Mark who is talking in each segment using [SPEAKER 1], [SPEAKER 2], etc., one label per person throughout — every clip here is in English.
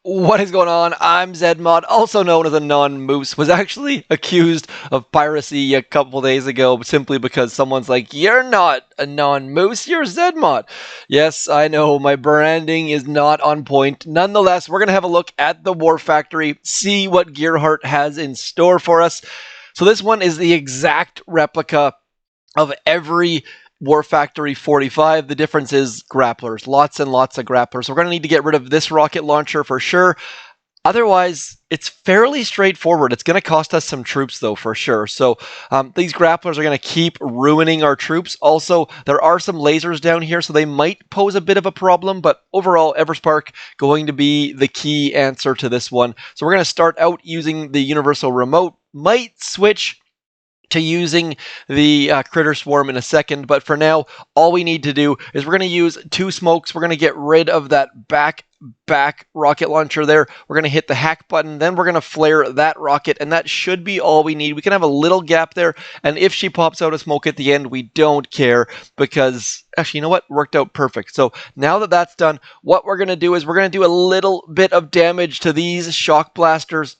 [SPEAKER 1] What is going on? I'm zmoT, also known as Anon Moose, was actually accused of piracy a couple days ago simply because someone's like, "You're not Anon Moose, you're zmoT." Yes, I know, my branding is not on point. Nonetheless, we're going to have a look at the War Factory, see what Gearhart has in store for us. So this one is the exact replica of every War Factory 45. The difference is grapplers. Lots and lots of grapplers. We're going to need to get rid of this rocket launcher for sure. Otherwise, it's fairly straightforward. It's going to cost us some troops, though, for sure. So these grapplers are going to keep ruining our troops. Also, there are some lasers down here, so they might pose a bit of a problem. But overall, Everspark going to be the key answer to this one. So we're going to start out using the Universal Remote. Might switch to using the Critter Swarm in a second, but for now, all we need to do is we're going to use 2 smokes. We're going to get rid of that back rocket launcher there. We're going to hit the hack button, then we're going to flare that rocket, and that should be all we need. We can have a little gap there, and if she pops out a smoke at the end, we don't care, because actually, you know what? Worked out perfect. So now that that's done, what we're going to do is we're going to do a little bit of damage to these shock blasters,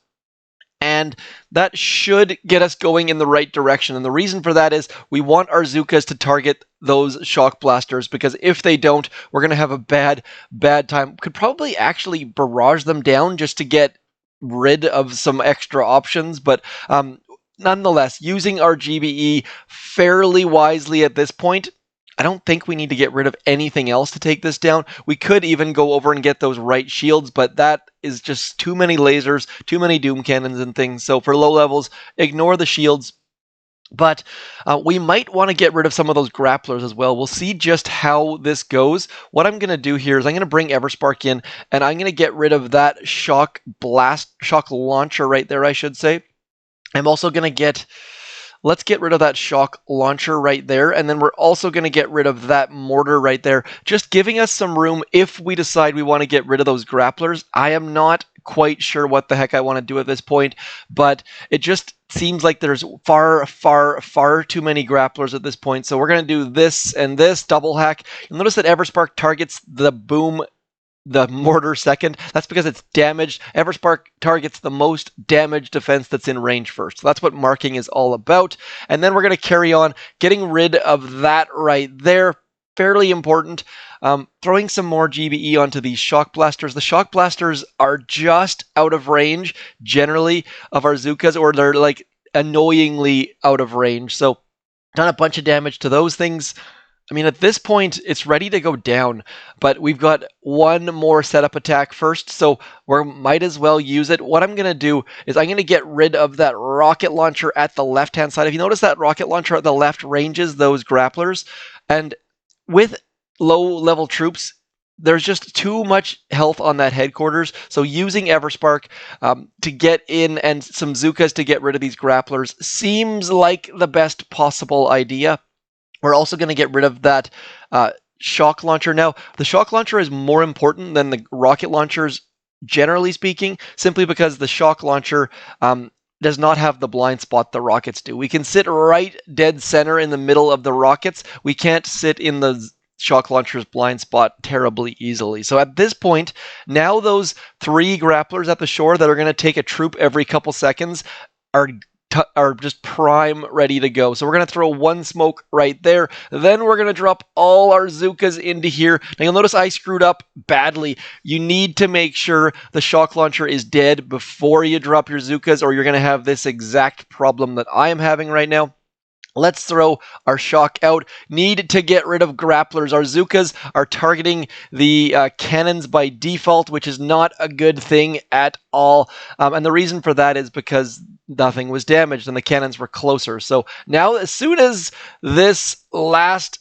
[SPEAKER 1] and that should get us going in the right direction. And the reason for that is we want our zookas to target those shock blasters, because if they don't, we're going to have a bad time. Could probably actually barrage them down just to get rid of some extra options, but nonetheless, using our GBE fairly wisely at this point, I don't think we need to get rid of anything else to take this down. We could even go over and get those right shields, but that is just too many lasers, too many doom cannons and things. So for low levels, ignore the shields. But we might want to get rid of some of those grapplers as well. We'll see just how this goes. What I'm going to do here is I'm going to bring Everspark in, and I'm going to get rid of that shock launcher right there, I should say. I'm also going to get... Let's get rid of that shock launcher right there, and then we're also going to get rid of that mortar right there, just giving us some room if we decide we want to get rid of those grapplers. I am not quite sure what the heck I want to do at this point, but it just seems like there's far too many grapplers at this point. So we're going to do this and this double hack. You'll notice that Everspark targets the mortar second. That's because it's damaged. Everspark targets the most damaged defense that's in range first. So that's what marking is all about. And then we're going to carry on getting rid of that right there. Fairly important. Throwing some more GBE onto these shock blasters. The shock blasters are just out of range, generally, of our zookas, or they're like annoyingly out of range. So done a bunch of damage to those things. I mean, at this point, it's ready to go down, but we've got one more setup attack first, so we might as well use it. What I'm going to do is I'm going to get rid of that rocket launcher at the left-hand side. If you notice, that rocket launcher at the left ranges those grapplers, and with low-level troops, there's just too much health on that headquarters, so using Everspark to get in and some zookas to get rid of these grapplers seems like the best possible idea. We're also going to get rid of that shock launcher. Now, the shock launcher is more important than the rocket launchers, generally speaking, simply because the shock launcher does not have the blind spot the rockets do. We can sit right dead center in the middle of the rockets. We can't sit in the shock launcher's blind spot terribly easily. So at this point, now those 3 grapplers at the shore that are going to take a troop every couple seconds are just prime ready to go. So we're going to throw 1 smoke right there. Then we're going to drop all our zookas into here. Now you'll notice I screwed up badly. You need to make sure the shock launcher is dead before you drop your zookas, or you're going to have this exact problem that I am having right now. Let's throw our shock out. Need to get rid of grapplers. Our zookas are targeting the cannons by default, which is not a good thing at all. And the reason for that is because nothing was damaged and the cannons were closer. So now, as soon as this last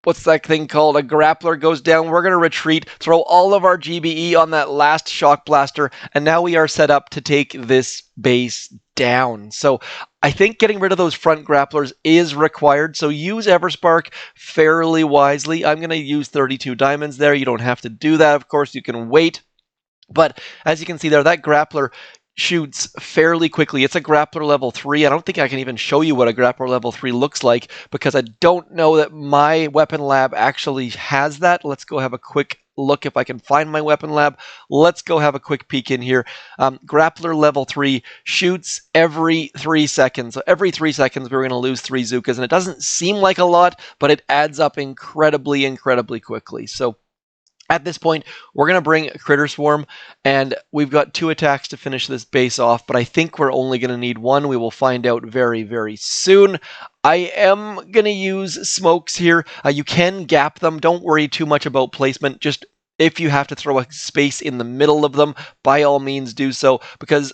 [SPEAKER 1] what's that thing called? A grappler goes down, we're going to retreat, throw all of our GBE on that last shock blaster, and now we are set up to take this base down. So I think getting rid of those front grapplers is required, so use Everspark fairly wisely. I'm going to use 32 diamonds there. You don't have to do that, of course. You can wait. But as you can see there, that grappler shoots fairly quickly. It's a grappler level 3. I don't think I can even show you what a grappler level 3 looks like because I don't know that my weapon lab actually has that. Let's go have a quick look if I can find my weapon lab. Let's go have a quick peek in here. Grappler level 3 shoots every 3 seconds. So every 3 seconds, we're going to lose 3 zookas, and it doesn't seem like a lot, but it adds up incredibly, incredibly quickly. So at this point, we're going to bring Critter Swarm, and we've got 2 attacks to finish this base off, but I think we're only going to need 1. We will find out very, very soon. I am going to use smokes here. You can gap them. Don't worry too much about placement. Just if you have to throw a space in the middle of them, by all means do so, because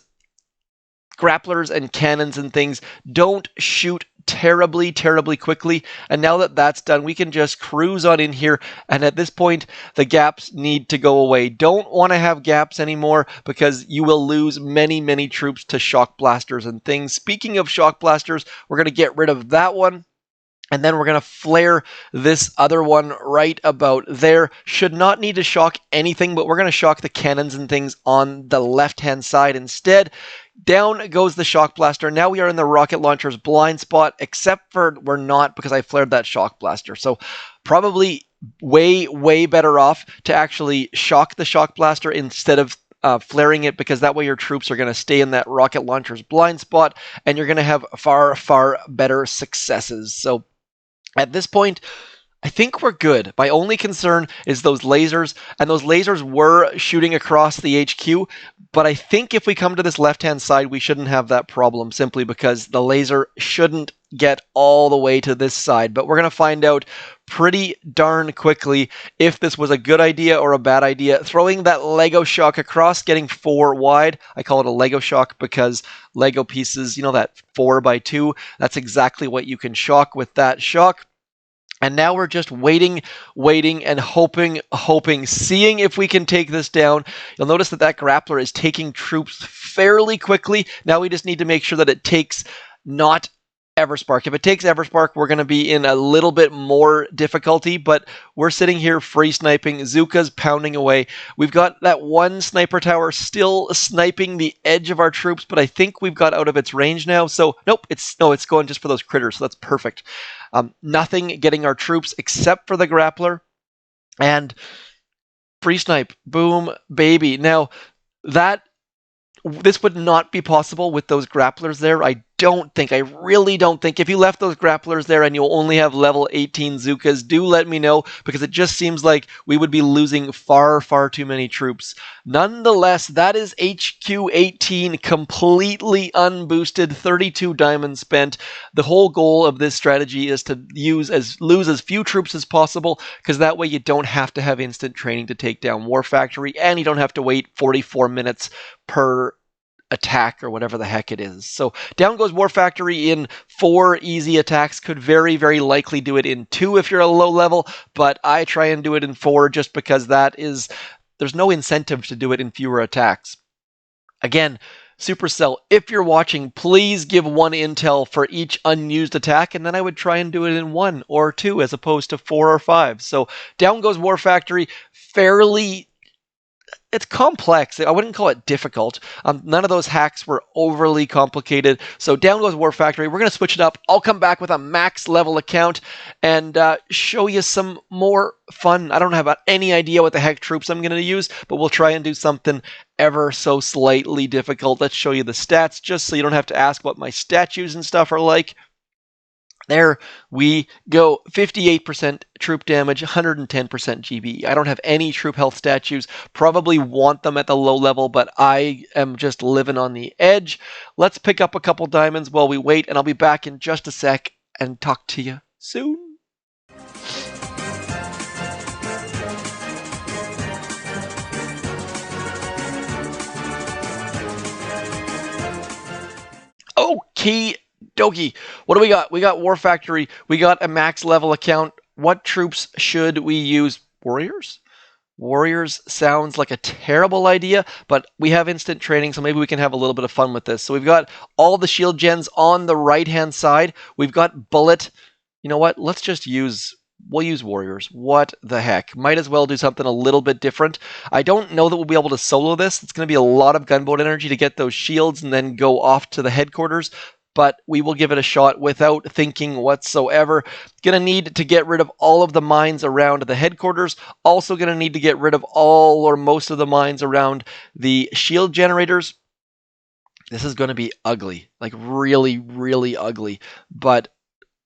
[SPEAKER 1] grapplers and cannons and things don't shoot terribly, terribly quickly. And now that that's done, we can just cruise on in here. And at this point, the gaps need to go away. Don't want to have gaps anymore because you will lose many, many troops to shock blasters and things. Speaking of shock blasters, we're going to get rid of that one. And then we're going to flare this other one right about there. Should not need to shock anything, but we're going to shock the cannons and things on the left-hand side instead. Down goes the shock blaster. Now we are in the rocket launcher's blind spot, except for we're not because I flared that shock blaster. So probably way, way better off to actually shock the shock blaster instead of flaring it, because that way your troops are going to stay in that rocket launcher's blind spot and you're going to have far, far better successes. So at this point, I think we're good. My only concern is those lasers, and those lasers were shooting across the HQ, but I think if we come to this left-hand side, we shouldn't have that problem, simply because the laser shouldn't get all the way to this side. But we're going to find out pretty darn quickly if this was a good idea or a bad idea. Throwing that Lego shock across, getting 4 wide. I call it a Lego shock because Lego pieces, you know, that 4x2, that's exactly what you can shock with that shock. And now we're just waiting, and hoping, seeing if we can take this down. You'll notice that that grappler is taking troops fairly quickly. Now we just need to make sure that it takes not Everspark. If it takes Everspark, we're going to be in a little bit more difficulty, but we're sitting here free sniping, zookas pounding away. We've got that one sniper tower still sniping the edge of our troops, but I think we've got out of its range now. So nope, it's going just for those critters, so that's perfect. Nothing getting our troops except for the grappler, and free snipe, boom, baby. Now this would not be possible with those grapplers there. I really don't think. If you left those grapplers there and you'll only have level 18 zookas, do let me know, because it just seems like we would be losing far, far too many troops. Nonetheless, that is HQ18 completely unboosted, 32 diamonds spent. The whole goal of this strategy is to lose as few troops as possible, because that way you don't have to have instant training to take down War Factory, and you don't have to wait 44 minutes per attack or whatever the heck it is. So down goes War Factory in 4 easy attacks. Could very, very likely do it in 2 if you're a low level, but I try and do it in 4 just because there's no incentive to do it in fewer attacks. Again, Supercell, if you're watching, please give 1 intel for each unused attack, and then I would try and do it in 1 or 2 as opposed to 4 or 5. So down goes War Factory. It's complex. I wouldn't call it difficult. None of those hacks were overly complicated. So down goes War Factory. We're going to switch it up. I'll come back with a max level account and show you some more fun. I don't have any idea what the heck troops I'm going to use, but we'll try and do something ever so slightly difficult. Let's show you the stats just so you don't have to ask what my statues and stuff are like. There we go. 58% troop damage, 110% GB. I don't have any troop health statues. Probably want them at the low level, but I am just living on the edge. Let's pick up a couple diamonds while we wait, and I'll be back in just a sec and talk to you soon. Okay. Dokie, what do we got? We got War Factory. We got a max level account. What troops should we use? Warriors? Warriors sounds like a terrible idea, but we have instant training, so maybe we can have a little bit of fun with this. So we've got all the shield gens on the right-hand side. We've got bullet. You know what? We'll use warriors. What the heck? Might as well do something a little bit different. I don't know that we'll be able to solo this. It's going to be a lot of gunboat energy to get those shields and then go off to the headquarters. but we will give it a shot without thinking whatsoever. Gonna need to get rid of all of the mines around the headquarters. Also gonna need to get rid of all or most of the mines around the shield generators. This is going to be ugly, like really, really ugly, but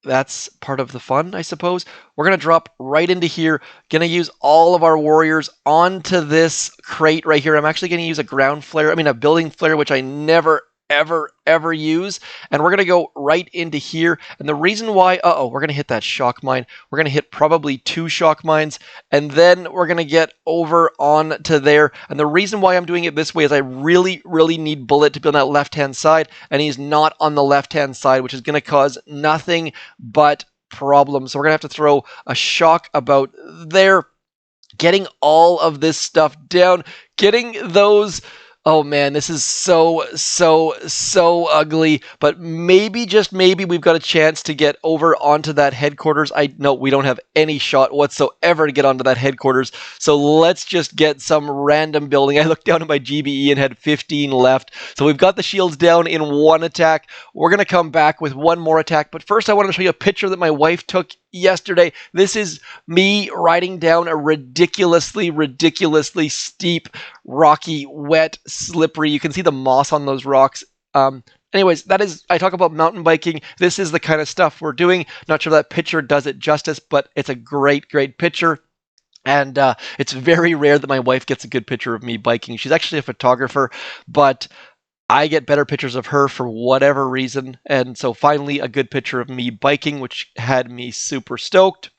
[SPEAKER 1] that's part of the fun, I suppose. We're going to drop right into here. Going to use all of our warriors onto this crate right here. I'm actually going to use a building flare, which I never, ever use. And we're going to go right into here. And the reason why, we're going to hit that shock mine. We're going to hit probably 2 shock mines. And then we're going to get over on to there. And the reason why I'm doing it this way is I really, really need Bullet to be on that left-hand side. And he's not on the left-hand side, which is going to cause nothing but problems. So we're going to have to throw a shock about there. Getting all of this stuff down. Getting those... Oh man, this is so ugly, but maybe, just maybe, we've got a chance to get over onto that headquarters. No, we don't have any shot whatsoever to get onto that headquarters, so let's just get some random building. I looked down at my GBE and had 15 left, so we've got the shields down in 1 attack. We're going to come back with 1 more attack, but first I want to show you a picture that my wife took yesterday. This is me riding down a ridiculously steep, rocky, wet, slippery. You can see the moss on those rocks. Anyways, I talk about mountain biking. This is the kind of stuff we're doing. Not sure that picture does it justice, but it's a great picture. And it's very rare that my wife gets a good picture of me biking. She's actually a photographer, but I get better pictures of her for whatever reason, and so finally a good picture of me biking, which had me super stoked.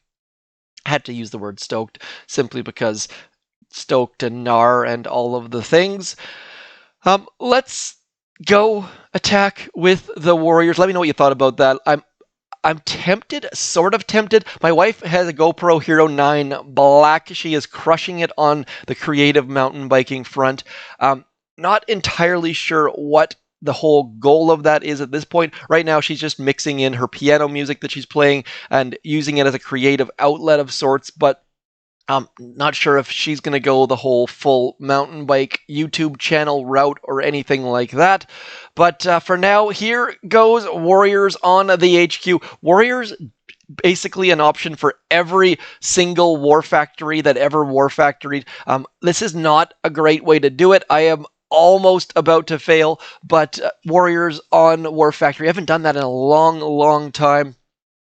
[SPEAKER 1] I had to use the word stoked simply because stoked and gnar and all of the things. Let's go attack with the warriors. Let me know what you thought about that. I'm tempted, sort of tempted. My wife has a GoPro Hero 9 Black. She is crushing it on the creative mountain biking front. Not entirely sure what the whole goal of that is at this point. Right now, she's just mixing in her piano music that she's playing and using it as a creative outlet of sorts, but I'm not sure if she's going to go the whole full mountain bike YouTube channel route or anything like that. But for now, here goes Warriors on the HQ. Warriors, basically an option for every single war factory that ever war factoried. This is not a great way to do it. I am almost about to fail, but Warriors on War Factory. I haven't done that in a long time.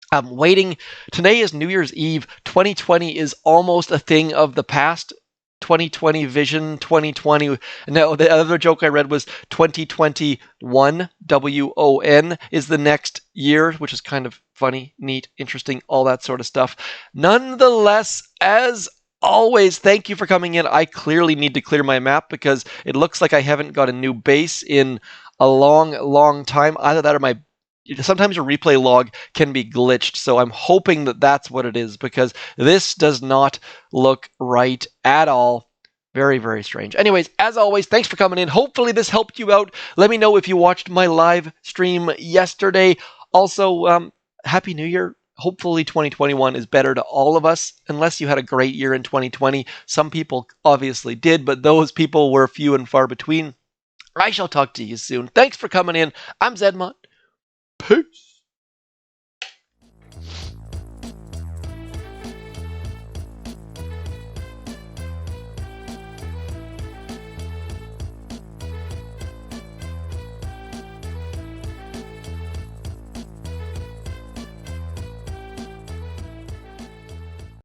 [SPEAKER 1] I'm waiting. Today is New Year's Eve. 2020 is almost a thing of the past. 2020 vision, 2020. No, the other joke I read was 2021, WON, is the next year, which is kind of funny, neat, interesting, all that sort of stuff. Nonetheless, as always, thank you for coming in. I clearly need to clear my map because it looks like I haven't got a new base in a long time. Either that or sometimes your replay log can be glitched, so I'm hoping that that's what it is because this does not look right at all. Very strange. Anyways, as always, thanks for coming in. Hopefully this helped you out. Let me know if you watched my live stream yesterday. Also, Happy New Year. Hopefully 2021 is better to all of us, unless you had a great year in 2020. Some people obviously did, but those people were few and far between. I shall talk to you soon. Thanks for coming in. I'm zmoT. Peace.